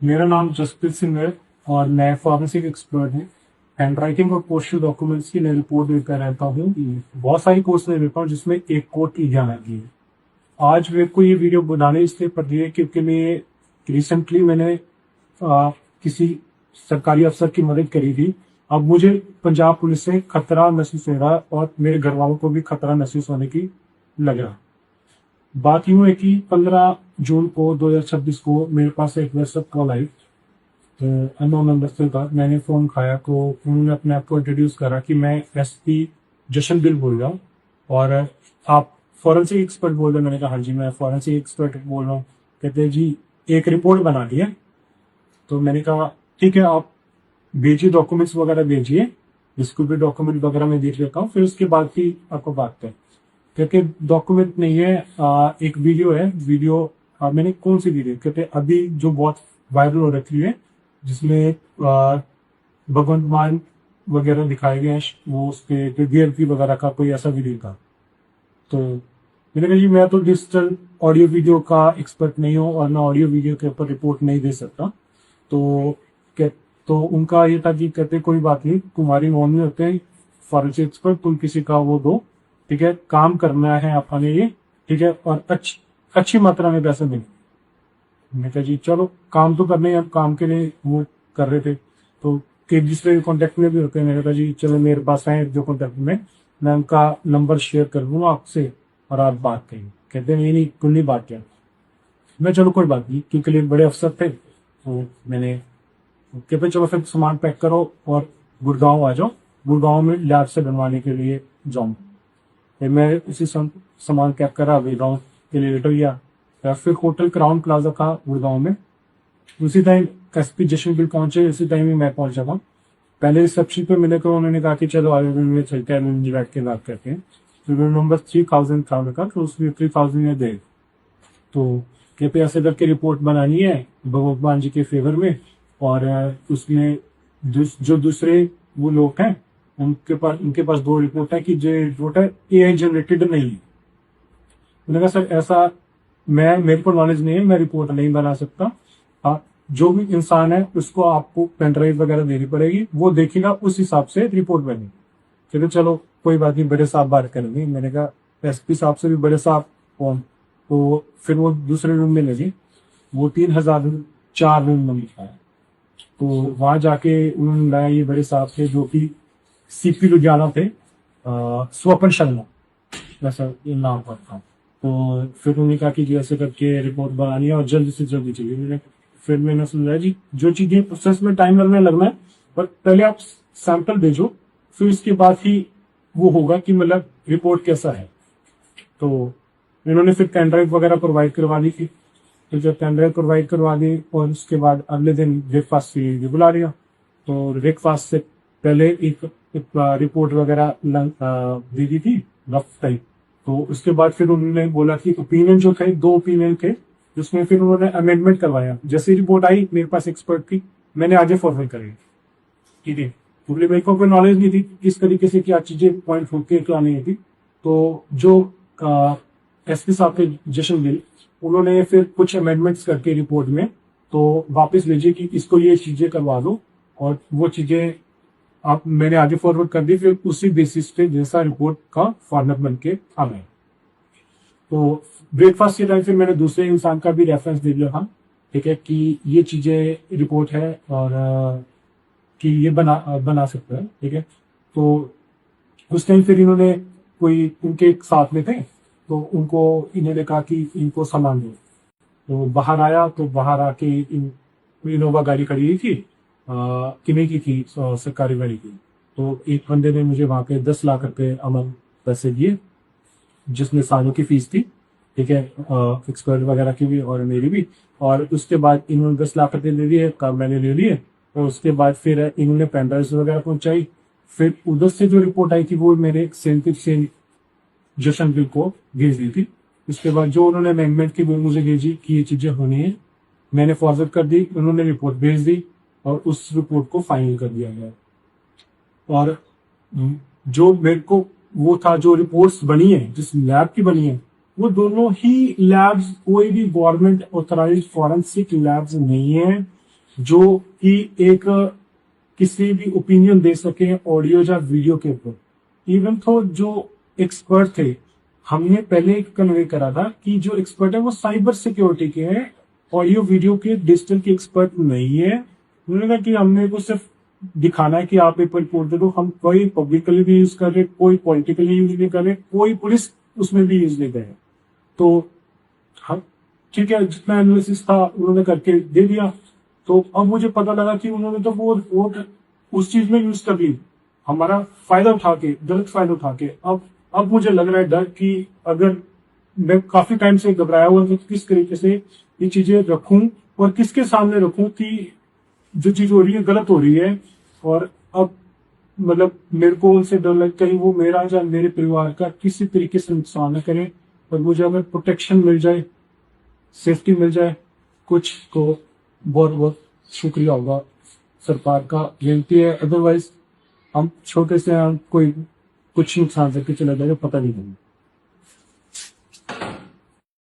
मेरा नाम जसप्रीत सिंह है और मैं फॉरेंसिक एक्सपर्ट हूँ। हैंड राइटिंग और पोस्टल डॉक्यूमेंट्स की मैं रिपोर्ट देकर रहता हूँ। बहुत सारी कोर्स में देता हूँ जिसमें एक कोर्ट की एग्जाम आती है। आज मेरे को ये वीडियो बनाने इसलिए पड़ रही है क्योंकि मैं रिसेंटली मैंने किसी सरकारी अफसर की मदद करी थी। अब मुझे पंजाब पुलिस से खतरा महसूस हो रहा और मेरे घर वालों को भी खतरा महसूस होने की लग रहा। बात यूं है कि 15 जून को 2026 को मेरे पास एक व्हाट्सएप कॉल आई। अननोन नंबर से था। मैंने फोन उठाया तो उन्होंने अपने आप को इंट्रोड्यूस करा कि मैं एसपी जशनबिल बोल रहा हूँ और आप फॉरेंसिक एक्सपर्ट बोल रहे हैं। मैंने कहा हाँ जी मैं फॉरेंसिक एक्सपर्ट बोल रहा हूँ। कहते हैं जी एक रिपोर्ट बनानी है। तो मैंने कहा ठीक है आप भेजिए, डॉक्यूमेंट्स वगैरह भेजिए, जिसको भी डॉक्यूमेंट वगैरह मैं देख लेता हूँ, फिर उसके बाद ही आपको बात करें। क्योंकि डॉक्यूमेंट नहीं है, एक वीडियो है। वीडियो मैंने कौन सी वीडियो कहते अभी जो बहुत वायरल हो रखी है जिसमें भगवंत मान वगैरह दिखाए गए हैं, वो उसके डीएलपी वगैरह का कोई ऐसा वीडियो था। तो मैंने कहा जी मैं तो डिजिटल ऑडियो वीडियो का एक्सपर्ट नहीं हूँ और मैं ऑडियो वीडियो के ऊपर रिपोर्ट नहीं दे सकता। तो तो उनका ये था कि कहते कोई बात नहीं, तुम्हारी नॉन में होते हैं फॉरेंसिक एक्सपर्ट, तुम किसी का वो दो, ठीक है, काम करना है अपने ये, ठीक है, और अच्छी मात्रा में पैसे देंगे। मैंने कहा जी चलो काम तो करने हैं, अब काम के लिए वो कर रहे थे। तो एक दूसरे कॉन्टेक्ट में भी होते हैं। मैंने कहा जी चलो मेरे पास आए जो कॉन्टेक्ट में, मैं उनका नंबर शेयर कर दूंगा आपसे और आप बात करेंगे। कहते नहीं नहीं कुल नहीं बात किया। मैं चलो कोई बात नहीं, क्योंकि लिए बड़े अफसर थे तो मैंने कहते चलो फिर सामान पैक करो और गुड़गांव आ जाओ, गुड़गांव में लैब से बनवाने के लिए जाऊँ। मैं उसी सामान पैक करा गुड़गांव के लिए लेटर गया। या फिर होटल क्राउन प्लाजा था गुड़गांव में, उसी टाइम एसपी जशनबिल पहुंचे, उसी टाइम ही मैं पहुंचा था। पहले रिसेप्शन पे मिले तो उन्होंने कहा कि चलो आगे में चलते हैं, मुझे बैठ के बात करते हैं। तो नंबर 3000 था उनका, तो उसमें 3000 में दे। तो कहते ऐसे करके रिपोर्ट बनानी है भगवान जी के फेवर में, और उसमें जो दूसरे वो लोग हैं उनके पास दो रिपोर्ट है कि जो रिपोर्ट है एआई जनरेटेड नहीं है। मैंने कहा सर ऐसा मेरे को नॉलेज नहीं है, मैं रिपोर्ट नहीं बना सकता। हाँ, जो भी इंसान है उसको आपको पेन ड्राइव वगैरह देनी पड़ेगी, वो देखेगा उस हिसाब से रिपोर्ट बनेगी। कहते चलो कोई बात नहीं, बड़े साहब बात करेंगे। मैंने कहा एसपी साहब से भी बड़े साहब कौन? तो फिर वो दूसरे रूम में लगे, वो 3004 रूम में लिखा है। तो वहां जाके उन्होंने लाया, ये बड़े साहब थे जो कि सीपी लुधियाना थे, स्वपन शर्मा वैसा ये नाम पर था। तो फिर उन्होंने कहा कि ऐसे करके रिपोर्ट बनानी है और जल्दी से जल्दी चाहिए। फिर मैंने समझा जी जो चीजें प्रोसेस में टाइम लगना है, पर पहले आप सैंपल भेजो, फिर उसके बाद ही वो होगा कि मतलब रिपोर्ट कैसा है। तो इन्होंने फिर पेन ड्राइव वगैरह प्रोवाइड करवा दी थी। फिर जब पेन ड्राइव प्रोवाइड करवा दी और उसके बाद अगले दिन ब्रेकफास्ट के लिए बुला लिया। तो ब्रेकफास्ट से पहले एक रिपोर्ट वगैरह दे दी थी रफ टाइप। तो उसके बाद फिर उन्होंने बोला कि ओपिनियन जो थे, 2 ओपिनियन थे, जिसमें फिर उन्होंने अमेंडमेंट करवाया। जैसे रिपोर्ट आई मेरे पास एक्सपर्ट थी, मैंने आगे फॉरवर्ड करी, ठीक है, क्योंकि मेरे को कोई नॉलेज नहीं थी किस तरीके से क्या चीजें पॉइंट होके लानी थी। तो जो एसपी साहब थे जशनगिल, उन्होंने फिर कुछ अमेंडमेंट्स करके रिपोर्ट में तो वापस भेजी कि इसको ये चीजें करवा दो, और वो चीजें आप मैंने आगे फॉरवर्ड कर दी। फिर उसी बेसिस पे जैसा रिपोर्ट का फॉर्मेट बन के आ गए। तो ब्रेकफास्ट के टाइम फिर मैंने दूसरे इंसान का भी रेफरेंस दे दिया था, ठीक है, कि ये चीजें रिपोर्ट है और कि ये बना सकते हैं, ठीक है। तो उस टाइम फिर इन्होंने कोई उनके साथ में थे, तो उनको इन्होंने कहा कि इनको सामान दो। तो बाहर आया, तो बाहर आके इनोवा गाड़ी खड़ी हुई थी, किन्हीं की थी, सरकारी गाड़ी की। तो एक बंदे ने मुझे वहां पे 10 लाख रुपए अमन पैसे दिए, जिसमें सालों की फीस थी, ठीक है, एक्सपर्ट वगैरह की भी और मेरी भी। और उसके बाद इन्होंने 10 लाख रुपए दे दिए, काम मैंने ले लिए। और उसके बाद फिर इन्होंने पेन ड्राइव वगैरह पहुंचाई। फिर उधर से जो रिपोर्ट आई थी वो मेरे सेंटिव से जशनबिल को भेज दी थी। उसके बाद जो उन्होंने अमेंडमेंट की वो मुझे भेजी कि ये चीजें होनी है, मैंने फॉरवर्ड कर दी, उन्होंने रिपोर्ट भेज दी और उस रिपोर्ट को फाइनल कर दिया गया। और जो मेरे को वो था, जो रिपोर्ट्स बनी है जिस लैब की बनी है, वो दोनों ही लैब्स कोई भी गवर्नमेंट ऑथराइज्ड फॉरेंसिक लैब्स नहीं है। जो कि एक किसी भी ओपिनियन दे सके ऑडियो या वीडियो के ऊपर। इवन तो जो एक्सपर्ट थे, हमने पहले कन्वे करा था कि जो एक्सपर्ट है वो साइबर सिक्योरिटी के हैं, ऑडियो वीडियो के डिजिटल के एक्सपर्ट नहीं है। उन्होंने कहा कि हमने को सिर्फ दिखाना है कि आप पेपर रिपोर्ट दे दो, हम कोई पब्लिकली भी यूज कर रहे, कोई पॉलिटिकली यूज नहीं कर रहे, कोई पुलिस उसमें भी यूज नहीं कर रहे। तो हम ठीक है, जितना एनालिसिस था उन्होंने करके दे दिया। तो अब मुझे पता लगा कि उन्होंने तो वो रिपोर्ट उस चीज में यूज कर ली, हमारा फायदा उठा के, गलत फायदा उठा के। अब मुझे लग रहा है डर कि अगर मैं काफी टाइम से घबराया हुआ कि किस तरीके से ये चीजें रखूं और किसके सामने रखूं कि जो चीज हो रही है गलत हो रही है। और अब मतलब मेरे को उनसे डर लग, कहीं वो मेरा या मेरे परिवार का किसी तरीके से नुकसान न करें, और मुझे अगर प्रोटेक्शन मिल जाए, सेफ्टी मिल जाए कुछ, तो बहुत बहुत शुक्रिया होगा सरकार का, बेनती है। अदरवाइज हम छोटे से हम कोई कुछ नुकसान करके चला जाएगा, पता नहीं होगा।